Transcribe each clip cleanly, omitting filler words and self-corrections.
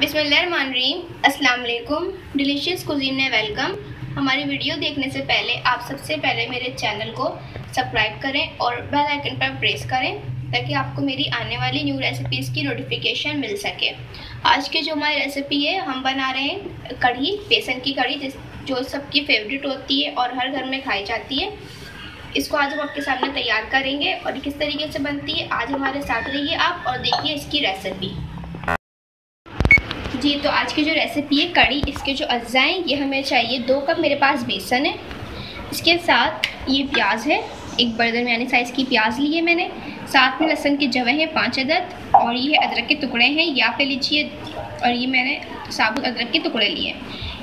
बिस्मिल्लाहिर्रहमानिर्रहीम। अस्सलाम वालेकुम। डिलीशियस कुजीन में वेलकम। हमारी वीडियो देखने से पहले आप सबसे पहले मेरे चैनल को सब्सक्राइब करें और बेल आइकन पर प्रेस करें ताकि आपको मेरी आने वाली न्यू रेसिपीज़ की नोटिफिकेशन मिल सके। आज की जो हमारी रेसिपी है, हम बना रहे हैं कढ़ी, बेसन की कढ़ी, जो सबकी फेवरेट होती है और हर घर में खाई जाती है। इसको आज हम आपके सामने तैयार करेंगे और किस तरीके से बनती है आज हमारे साथ रहिए आप और देखिए इसकी रेसिपी। जी, तो आज की जो रेसिपी है कढ़ी, इसके जो अज्जाएँ ये हमें चाहिए 2 कप मेरे पास बेसन है, इसके साथ ये प्याज है, एक बड़े दरमियानी साइज़ की प्याज ली है मैंने, साथ में लहसुन के जवे हैं 5 अदद और ये अदरक के टुकड़े हैं, या पे लीजिए, और ये मैंने साबुत अदरक के टुकड़े लिए।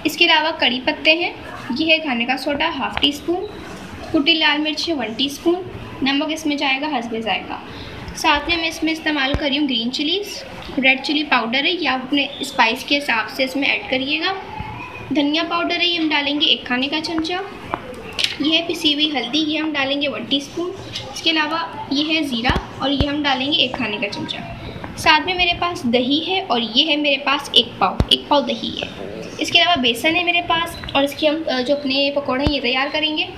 इसके अलावा कड़ी पत्ते हैं, ये है खाने का सोडा ½ टी स्पून, कुटी लाल मिर्च 1 टीस्पून, नमक इसमें जाएगा हस्बे जाएगा। साथ में मैं इसमें इस्तेमाल कर रही हूँ green chillies, red chilli powder है, या अपने स्पाइस के हिसाब से इसमें ऐड करिएगा। धनिया पाउडर है, ये हम डालेंगे 1 खाने का चमचा। ये है पिसी हुई हल्दी, ये हम डालेंगे 1 टीस्पून। इसके अलावा ये है ज़ीरा और ये हम डालेंगे 1 खाने का चमचा। साथ में मेरे पास दही है और ये है मेरे पास 1 पाव दही है। इसके अलावा बेसन है मेरे पास और इसके हम जो अपने पकौड़े हैं ये तैयार करेंगे।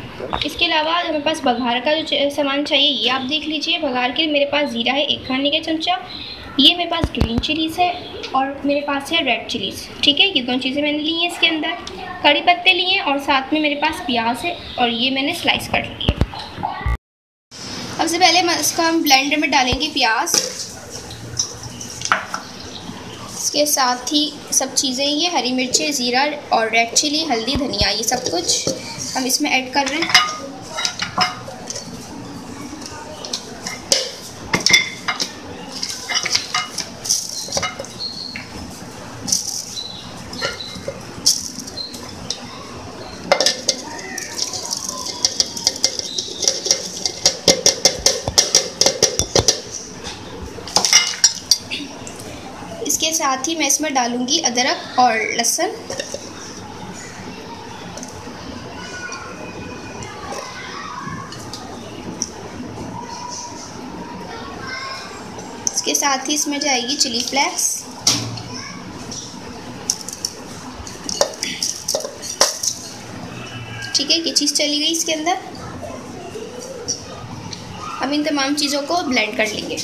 इसके अलावा मेरे पास बघार का जो सामान चाहिए ये आप देख लीजिए। बघार के लिए मेरे पास ज़ीरा है 1 खाने का चमचा, ये मेरे पास ग्रीन चिलीज़ है और मेरे पास है रेड चिलीज़। ठीक है, ये 2 चीज़ें मैंने ली हैं इसके अंदर। कड़ी पत्ते लिए हैं और साथ में मेरे पास प्याज है और ये मैंने स्लाइस कर लिए। सबसे पहले इसका हम ब्लेंडर में डालेंगे प्याज, इसके साथ ही सब चीज़ें, ये हरी मिर्चें, ज़ीरा और रेड चिली, हल्दी, धनिया, ये सब कुछ हम इसमें ऐड कर रहे हैं। इसके साथ ही मैं इसमें डालूंगी अदरक और लहसुन। इसके साथ ही इसमें जाएगी चिली फ्लेक्स, ठीक है, ये चीज़ चली गई इसके अंदर। हम इन तमाम चीज़ों को ब्लेंड कर लेंगे।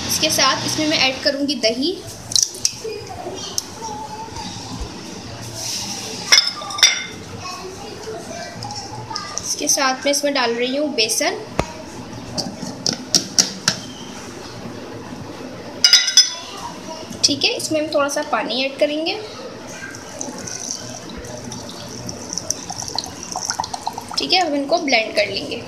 इसके साथ इसमें मैं ऐड करूंगी दही, इसके साथ में इसमें डाल रही हूँ बेसन, ठीक है, इसमें हम थोड़ा सा पानी ऐड करेंगे। ठीक है, अब इनको ब्लेंड कर लेंगे।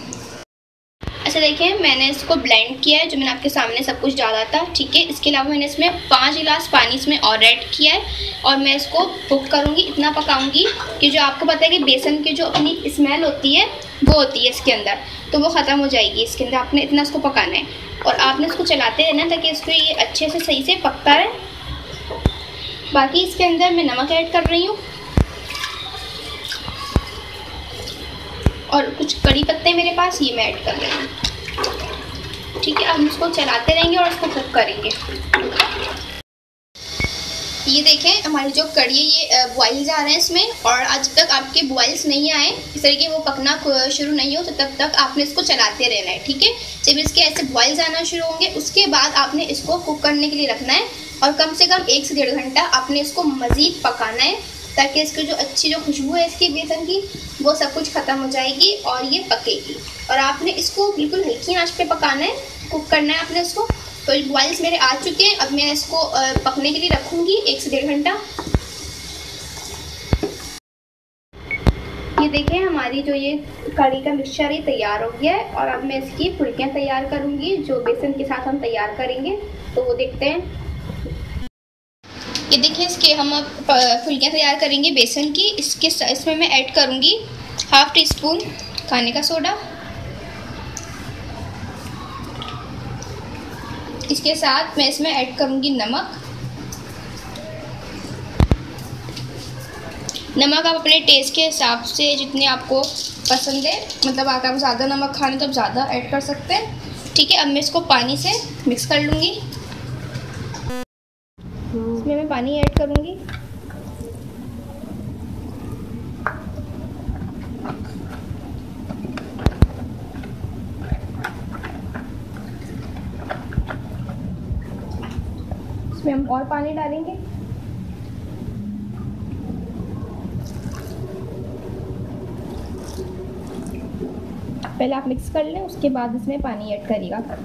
अच्छा देखें, मैंने इसको ब्लेंड किया है, जो मैंने आपके सामने सब कुछ डाला था। ठीक है, इसके अलावा मैंने इसमें 5 गिलास पानी इसमें और ऐड किया है और मैं इसको कुक करूँगी, इतना पकाऊँगी कि जो आपको पता है कि बेसन की जो अपनी स्मेल होती है वो होती है इसके अंदर, तो वो ख़त्म हो जाएगी इसके अंदर। आपने इतना इसको पकाना है और आपने इसको चलाते रहना ताकि इसको ये अच्छे से सही से पकता रहे। बाकी इसके अंदर मैं नमक ऐड कर रही हूँ और कुछ कड़ी पत्ते मेरे पास, ये मैं ऐड कर रही हूँ। ठीक है, अब हम इसको चलाते रहेंगे और इसको कुक करेंगे। ये देखें, हमारी जो कड़ी है ये बॉइल्स आ रहे हैं इसमें, और आज तक आपके बॉइल्स नहीं आए, इस तरीके वो पकना शुरू नहीं हो तो तब तक आपने इसको चलाते रहना है। ठीक है, जब इसके ऐसे बॉइल्स आना शुरू होंगे उसके बाद आपने इसको कुक करने के लिए रखना है और कम से कम 1 से 1.5 घंटा आपने इसको मज़ीद पकाना है ताकि इसकी जो अच्छी जो खुशबू है इसकी बेसन की वो सब कुछ ख़त्म हो जाएगी और ये पकेगी। और आपने इसको बिल्कुल हल्की आंच पे पकाना है, कुक करना है आपने इसको। तो बॉइल्स मेरे आ चुके हैं, अब मैं इसको पकने के लिए रखूँगी 1 से 1.5 घंटा। ये देखें, हमारी जो ये कड़ी का मिक्सचर ये तैयार हो गया है और अब मैं इसकी फुल्कियाँ तैयार करूँगी जो बेसन के साथ हम तैयार करेंगे, तो वो देखते हैं। ये देखिए, इसके हम अब फुल्कियाँ तैयार करेंगे बेसन की। इसमें मैं ऐड करूँगी ½ टीस्पून खाने का सोडा, इसके साथ मैं इसमें ऐड करूँगी नमक। नमक आप अपने टेस्ट के हिसाब से जितने आपको पसंद है, मतलब अगर आप ज़्यादा नमक खाने तो आप ज़्यादा ऐड कर सकते हैं। ठीक है, अब मैं इसको पानी से मिक्स कर लूँगी। पानी ऐड करूँगी। इसमें हम और पानी डालेंगे। पहले आप मिक्स कर लें, उसके बाद इसमें पानी ऐड करिएगा।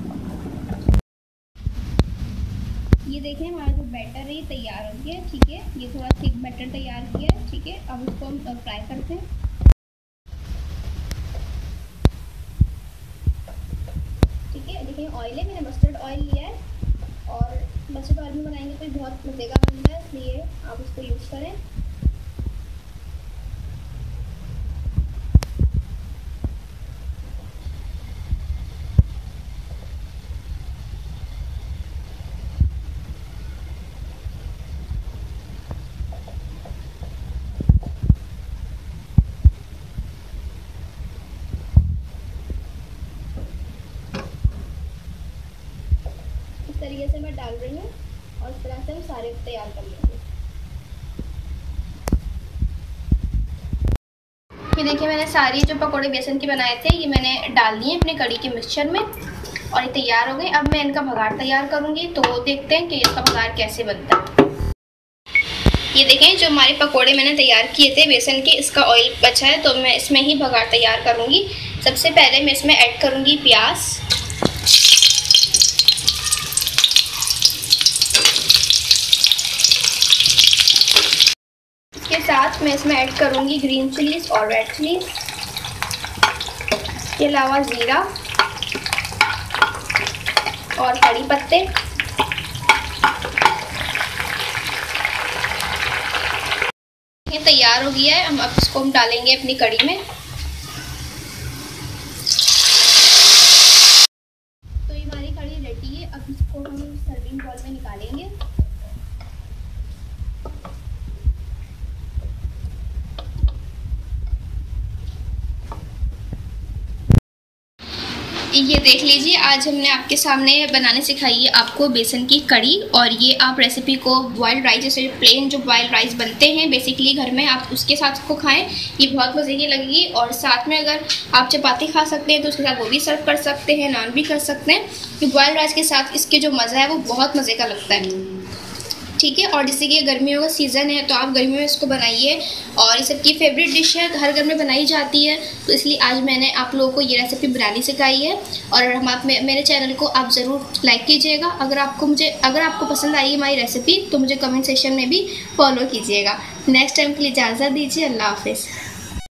ये देखें हमारा जो बैटर है ये तैयार हो गया है। ठीक है, ये थोड़ा थिक बैटर तैयार किया है। ठीक है, अब इसको हम फ्राई करते हैं। ठीक है, देखिए ऑयल है, मैंने मस्टर्ड ऑयल लिया है और मस्टर्ड ऑयल में बनाएंगे तो बहुत मज़े का बनता है, इसलिए आप इसको यूज़ करें। इस तरीके से मैं डाल रही हूँ और इस तरह से हम सारे तैयार कर लेंगे। ये देखिए मैंने सारी जो पकोड़े बेसन के बनाए थे ये मैंने डाल दिए अपने कड़ी के मिक्सचर में और ये तैयार हो गए। अब मैं इनका भगार तैयार करूँगी, तो देखते हैं कि इसका भगार कैसे बनता है। ये देखें जो हमारे पकोड़े मैंने तैयार किए थे बेसन के, इसका ऑयल बचा है तो मैं इसमें ही भगार तैयार करूँगी। सबसे पहले मैं इसमें ऐड करूँगी प्याज। इसके साथ मैं इसमें ऐड करूँगी ग्रीन चिलीज और रेड चिलीज, इसके अलावा ज़ीरा और कड़ी पत्ते। ये तैयार हो गया है, अब इसको हम डालेंगे अपनी कड़ी में। तो ये हमारी कड़ी रेडी है, अब इसको हम सर्विंग बॉल में निकालेंगे। ये देख लीजिए, आज हमने आपके सामने बनाने सिखाई है आपको बेसन की कड़ी, और ये आप रेसिपी को बॉइल्ड राइस, जैसे प्लेन जो बॉइल्ड राइस बनते हैं बेसिकली घर में, आप उसके साथ इसको खाएं। ये बहुत मज़े की लगेगी और साथ में अगर आप चपाती खा सकते हैं तो उसके साथ वो भी सर्व कर सकते हैं, नान भी कर सकते हैं। तो बॉइल्ड राइस के साथ इसके जो मज़ा है वो बहुत मज़े का लगता है। ठीक है, और जैसे कि गर्मियों का सीज़न है तो आप गर्मियों में इसको बनाइए और ये सबकी फेवरेट डिश है, हर घर में बनाई जाती है। तो इसलिए आज मैंने आप लोगों को ये रेसिपी बनानी सिखाई है और हम आप मेरे चैनल को आप ज़रूर लाइक कीजिएगा। अगर आपको पसंद आई हमारी रेसिपी तो मुझे कमेंट सेक्शन में भी फॉलो कीजिएगा। नेक्स्ट टाइम के लिए इजाज़त दीजिए। अल्लाह हाफिज़।